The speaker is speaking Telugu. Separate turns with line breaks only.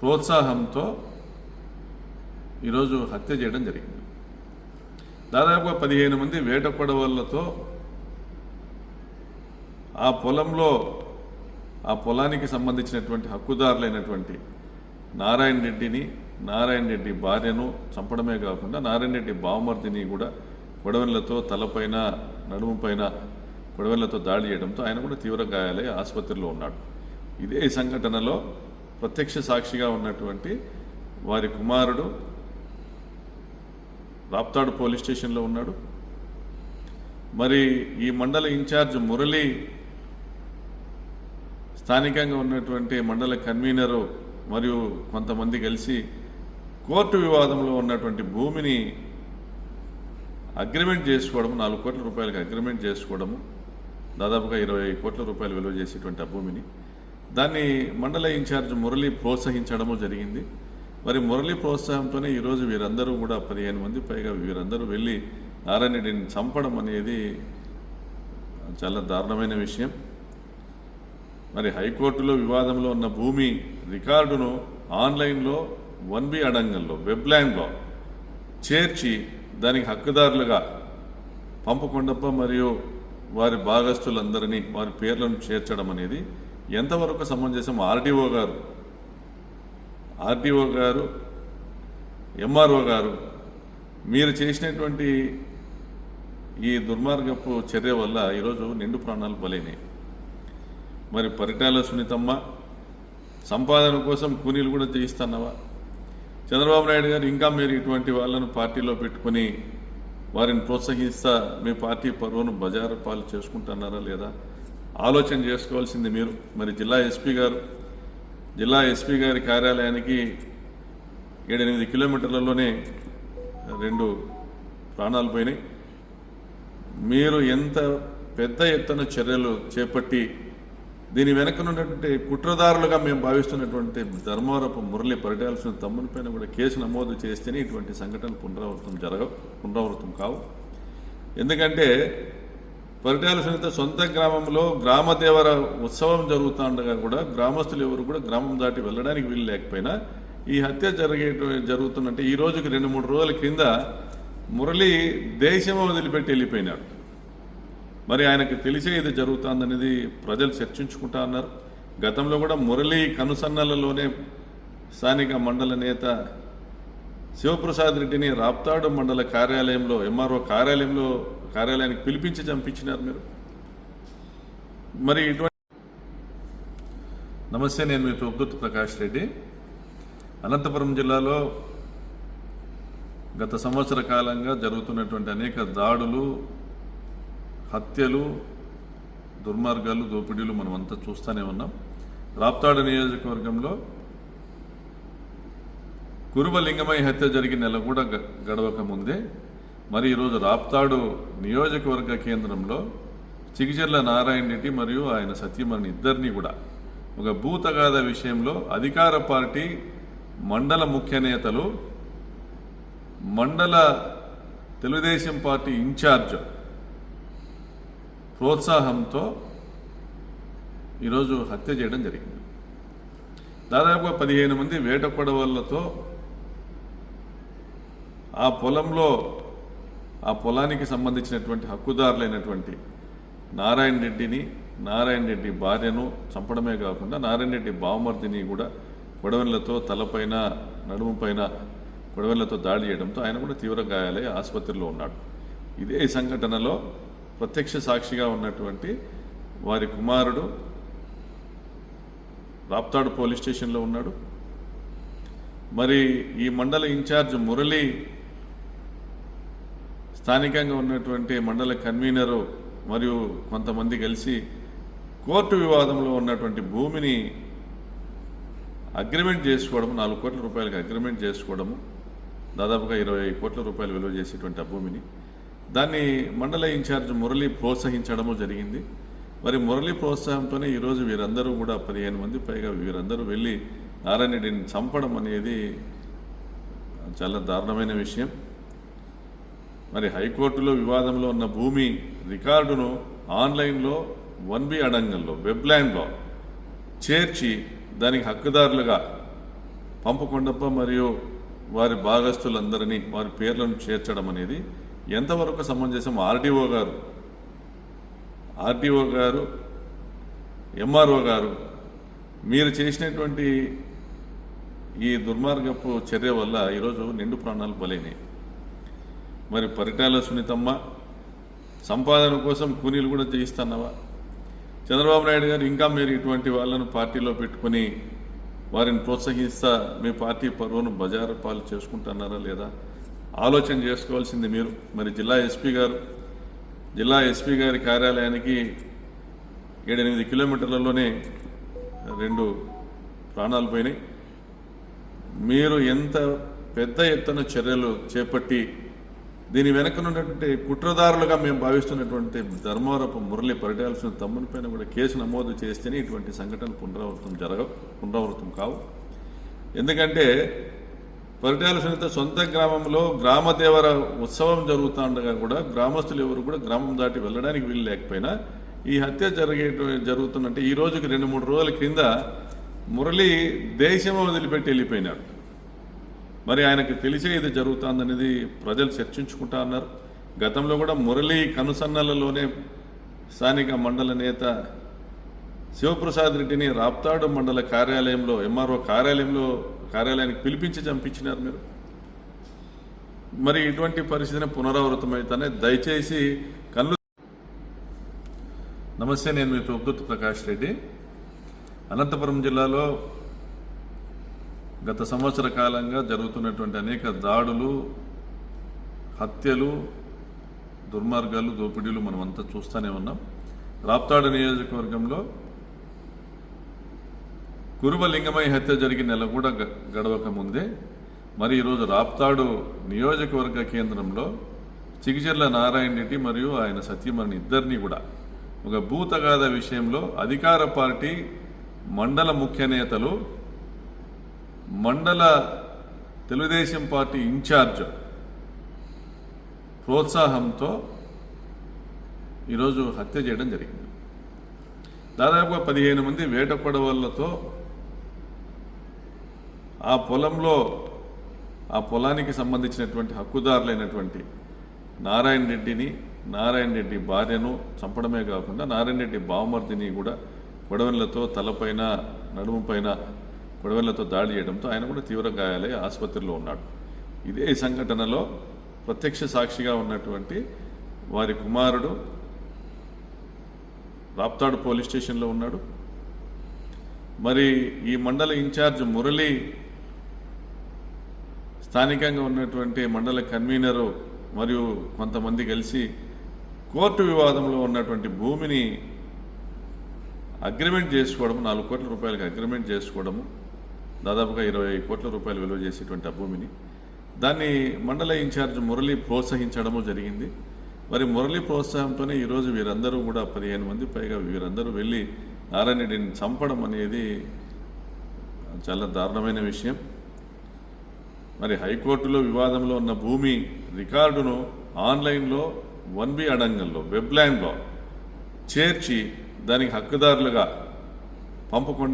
ప్రోత్సాహంతో ఈరోజు హత్య చేయడం జరిగింది. దాదాపుగా 15 మంది వేట కొడవళ్లతో ఆ పొలానికి సంబంధించినటువంటి హక్కుదారులైనటువంటి నారాయణ రెడ్డి భార్యను చంపడమే కాకుండా నారాయణ రెడ్డి బావమర్దిని కూడా కొడవళ్లతో తలపైన నడుముపైన కొడవళ్లతో దాడి చేయడంతో ఆయన కూడా తీవ్ర గాయాలై ఆసుపత్రిలో ఉన్నాడు. ఇదే సంఘటనలో ప్రత్యక్ష సాక్షిగా ఉన్నటువంటి వారి కుమారుడు రాప్తాడు పోలీస్ స్టేషన్లో ఉన్నాడు. మరి ఈ మండల ఇన్ఛార్జ్ మురళి, స్థానికంగా ఉన్నటువంటి మండల కన్వీనరు మరియు కొంతమంది కలిసి కోర్టు వివాదంలో ఉన్నటువంటి భూమిని అగ్రిమెంట్ చేసుకోవడము, 4 కోట్ల రూపాయలకు అగ్రిమెంట్ చేసుకోవడము, దాదాపుగా 20 కోట్ల రూపాయలు విలువ చేసేటువంటి ఆ భూమిని దాన్ని మండల ఇన్ఛార్జ్ మురళి ప్రోత్సహించడము జరిగింది. మరి మురళి ప్రోత్సాహంతోనే ఈరోజు వీరందరూ కూడా 15 మంది పైగా వీరందరూ వెళ్ళి నారాయణ రెడ్డిని చంపడం అనేది చాలా దారుణమైన విషయం. మరి హైకోర్టులో వివాదంలో ఉన్న భూమి రికార్డును ఆన్లైన్లో 1B అడంగంలో వెబ్లాండ్లో చేర్చి దానికి హక్కుదారులుగా పంపకొండప్ప మరియు వారి భాగస్తులందరినీ వారి పేర్లను చేర్చడం అనేది ఎంతవరకు సమంజసం? ఆర్డీఓ గారు ఎంఆర్ఓ గారు మీరు చేసినటువంటి ఈ దుర్మార్గపు చర్య వల్ల ఈరోజు నిండు ప్రాణాలు బలైనాయి. మరి పరిటాల సునీతమ్మ సంపాదన కోసం కూలీలు కూడా చేయిస్తున్నావా? చంద్రబాబు నాయుడు గారు ఇంకా మీరు ఇటువంటి వాళ్ళను పార్టీలో పెట్టుకుని వారిని ప్రోత్సహిస్తా మీ పార్టీ పరువును బజారు పాలు చేసుకుంటున్నారా లేదా ఆలోచన చేసుకోవాల్సింది మీరు. మరి జిల్లా ఎస్పీ గారి కార్యాలయానికి 7-8 కిలోమీటర్లలోనే 2 ప్రాణాలు పోయినాయి. మీరు ఎంత పెద్ద ఎత్తున చర్యలు చేపట్టి దీని వెనకనున్నటువంటి కుట్రదారులుగా మేము భావిస్తున్నటువంటి ధర్మవరపు మురళి పరిటాల్సిన తమ్ముని పైన కూడా కేసు నమోదు చేస్తేనే ఇటువంటి సంఘటనలు పునరావృతం కావు. ఎందుకంటే పరిటాల సునీత సొంత గ్రామంలో గ్రామదేవర ఉత్సవం జరుగుతుండగా కూడా గ్రామస్తులు ఎవరు కూడా గ్రామం దాటి వెళ్ళడానికి వీలు లేకపోయినా ఈ హత్య జరుగుతున్నట్టే ఈ రోజుకి 2-3 రోజుల క్రింద మురళి దేశం వదిలిపెట్టి వెళ్ళిపోయినాడు. మరి ఆయనకు తెలిసే ఇది జరుగుతుందనేది ప్రజలు చర్చించుకుంటా అన్నారు. గతంలో కూడా మురళి కనుసన్నలలోనే స్థానిక మండల నేత శివప్రసాద్ రెడ్డిని రాప్తాడు మండల కార్యాలయంలో ఎంఆర్ఓ కార్యాలయానికి పిలిపించి చంపించినారు మీరు. మరి ఇటువంటి నమస్తే, నేను మీ తోపుదుర్తి ప్రకాష్ రెడ్డి. అనంతపురం జిల్లాలో గత సంవత్సర కాలంగా జరుగుతున్నటువంటి అనేక దాడులు, హత్యలు, దుర్మార్గాలు, దోపిడీలు మనమంతా చూస్తూనే ఉన్నాం. రాప్తాడు నియోజకవర్గంలో కురుబలింగమయ్య హత్య జరిగిన నెల కూడా గడవక ముందే మరి ఈరోజు రాప్తాడు నియోజకవర్గ కేంద్రంలో చిగిచెర్ల నారాయణ రెడ్డి మరియు ఆయన సతీమణి ఇద్దరిని కూడా ఒక భూతగాథ విషయంలో అధికార పార్టీ మండల ముఖ్య నేతలు, మండల తెలుగుదేశం పార్టీ ఇన్ఛార్జ్ ప్రోత్సాహంతో ఈరోజు హత్య చేయడం జరిగింది. దాదాపుగా 15 మంది వేట కొడవళ్లతో ఆ పొలానికి సంబంధించినటువంటి హక్కుదారులైనటువంటి నారాయణ రెడ్డి భార్యను చంపడమే కాకుండా నారాయణ రెడ్డి బావమర్దిని కూడా కొడవళ్లతో తలపైన నడుముపైన కొడవళ్లతో దాడి చేయడంతో ఆయన కూడా తీవ్ర గాయాలై ఆసుపత్రిలో ఉన్నాడు. ఇదే సంఘటనలో ప్రత్యక్ష సాక్షిగా ఉన్నటువంటి వారి కుమారుడు రాప్తాడు పోలీస్ స్టేషన్లో ఉన్నాడు. మరి ఈ మండల ఇన్ఛార్జ్ మురళి, స్థానికంగా ఉన్నటువంటి మండల కన్వీనరు మరియు కొంతమంది కలిసి కోర్టు వివాదంలో ఉన్నటువంటి భూమిని అగ్రిమెంట్ చేసుకోవడము, 4 కోట్ల రూపాయలకు అగ్రిమెంట్ చేసుకోవడము, దాదాపుగా 20 కోట్ల రూపాయలు విలువ చేసేటువంటి ఆ భూమిని దాన్ని మండల ఇన్ఛార్జ్ మురళి ప్రోత్సహించడము జరిగింది. మరి మురళి ప్రోత్సాహంతోనే ఈరోజు వీరందరూ కూడా 15 మంది పైగా వీరందరూ వెళ్ళి నారాయణ రెడ్డిని చంపడం అనేది చాలా దారుణమైన విషయం. మరి హైకోర్టులో వివాదంలో ఉన్న భూమి రికార్డును ఆన్లైన్లో 1B అడంగంలో వెబ్లాండ్లో చేర్చి దానికి హక్కుదారులుగా పంపకొండప్ప మరియు వారి భాగస్తులందరినీ వారి పేర్లను చేర్చడం అనేది ఎంతవరకు సమంజసం? ఆర్డీఓ గారు ఎంఆర్ఓ గారు మీరు చేసినటువంటి ఈ దుర్మార్గపు చర్య వల్ల ఈరోజు నిండు ప్రాణాలు బలైనాయి. మరి పరిటాల సునీతమ్మ సంపాదన కోసం కూలీలు కూడా చేయిస్తున్నావా? చంద్రబాబు నాయుడు గారు ఇంకా మీరు ఇటువంటి వాళ్ళను పార్టీలో పెట్టుకుని వారిని ప్రోత్సహిస్తా మీ పార్టీ పరువును బజారు పాలు చేసుకుంటున్నారా లేదా ఆలోచన చేసుకోవాల్సింది మీరు. మరి జిల్లా ఎస్పీ గారి కార్యాలయానికి 7-8 కిలోమీటర్లలోనే 2 ప్రాణాలు పోయినాయి. మీరు ఎంత పెద్ద ఎత్తున చర్యలు చేపట్టి దీని వెనకనున్నటువంటి కుట్రదారులుగా మేము భావిస్తున్నటువంటి ధర్మవరపు మురళి పరిటాల్సిన తమ్ముని పైన కూడా కేసు నమోదు చేస్తేనే ఇటువంటి సంఘటనలు పునరావృతం కావు. ఎందుకంటే పరిటాల సునీత సొంత గ్రామంలో గ్రామదేవర ఉత్సవం జరుగుతుండగా కూడా గ్రామస్తులు ఎవరు కూడా గ్రామం దాటి వెళ్ళడానికి వీలు లేకపోయినా ఈ హత్య జరుగుతున్నట్టే. ఈ రోజుకి 2-3 రోజుల క్రింద మురళి దేశం వదిలిపెట్టి వెళ్ళిపోయినాడు. మరి ఆయనకు తెలిసే ఇది జరుగుతుందనేది ప్రజలు చర్చించుకుంటా అన్నారు. గతంలో కూడా మురళి కనుసన్నలలోనే స్థానిక మండల నేత శివప్రసాద్ రెడ్డిని రాప్తాడు మండల కార్యాలయంలో ఎంఆర్ఓ కార్యాలయానికి పిలిపించి చంపించినారు మీరు. మరి ఇటువంటి పరిస్థితిని పునరావృతమైతేనే దయచేసి నమస్తే, నేను మీ ప్రభుత్వ ప్రకాష్ రెడ్డి. అనంతపురం జిల్లాలో గత సంవత్సర కాలంగా జరుగుతున్నటువంటి అనేక దాడులు, హత్యలు, దుర్మార్గాలు, దోపిడీలు మనమంతా చూస్తూనే ఉన్నాం. రాప్తాడు నియోజకవర్గంలో కురువ లింగమయ్య హత్య జరిగిన నెల కూడా గడవక ముందే మరి ఈరోజు రాప్తాడు నియోజకవర్గ కేంద్రంలో చిగిచెర్ల నారాయణ రెడ్డి మరియు ఆయన సత్యమణి ఇద్దరిని కూడా ఒక భూతగాథ విషయంలో అధికార పార్టీ మండల ముఖ్య నేతలు, మండల తెలుగుదేశం పార్టీ ఇన్ఛార్జ్ ప్రోత్సాహంతో ఈరోజు హత్య చేయడం జరిగింది. దాదాపుగా 15 మంది వేట కొడవళ్లతో ఆ పొలానికి సంబంధించినటువంటి హక్కుదారులైనటువంటి నారాయణ రెడ్డి భార్యను చంపడమే కాకుండా నారాయణ రెడ్డి బావమర్దిని కూడా కొడవళ్లతో తలపైన, నడుముపైన కొడవళ్లతో దాడి చేయడంతో ఆయన కూడా తీవ్ర గాయాలై ఆసుపత్రిలో ఉన్నాడు. ఇదే సంఘటనలో ప్రత్యక్ష సాక్షిగా ఉన్నటువంటి వారి కుమారుడు రాప్తాడు పోలీస్ స్టేషన్లో ఉన్నాడు. మరి ఈ మండల ఇన్ఛార్జ్ మురళి స్థానికంగా ఉన్నటువంటి మండల కన్వీనరు మరియు కొంతమంది కలిసి కోర్టు వివాదంలో ఉన్నటువంటి భూమిని అగ్రిమెంట్ చేసుకోవడం, 4 కోట్ల రూపాయలకి అగ్రిమెంట్ చేసుకోవడము, దాదాపుగా 20 కోట్ల రూపాయలు విలువ చేసేటువంటి ఆ భూమిని దాన్ని మండల ఇన్ఛార్జ్ మురళి ప్రోత్సహించడము జరిగింది. మరి మురళి ప్రోత్సాహంతోనే ఈరోజు వీరందరూ కూడా 15 మంది పైగా వీరందరూ వెళ్ళి నారాయణ రెడ్డిని చంపడం అనేది చాలా దారుణమైన విషయం. మరి హైకోర్టులో వివాదంలో ఉన్న భూమి రికార్డును ఆన్లైన్లో 1B అడంగంలో వెబ్లాండ్లో చేర్చి దానికి హక్కుదారులుగా పంపకుండా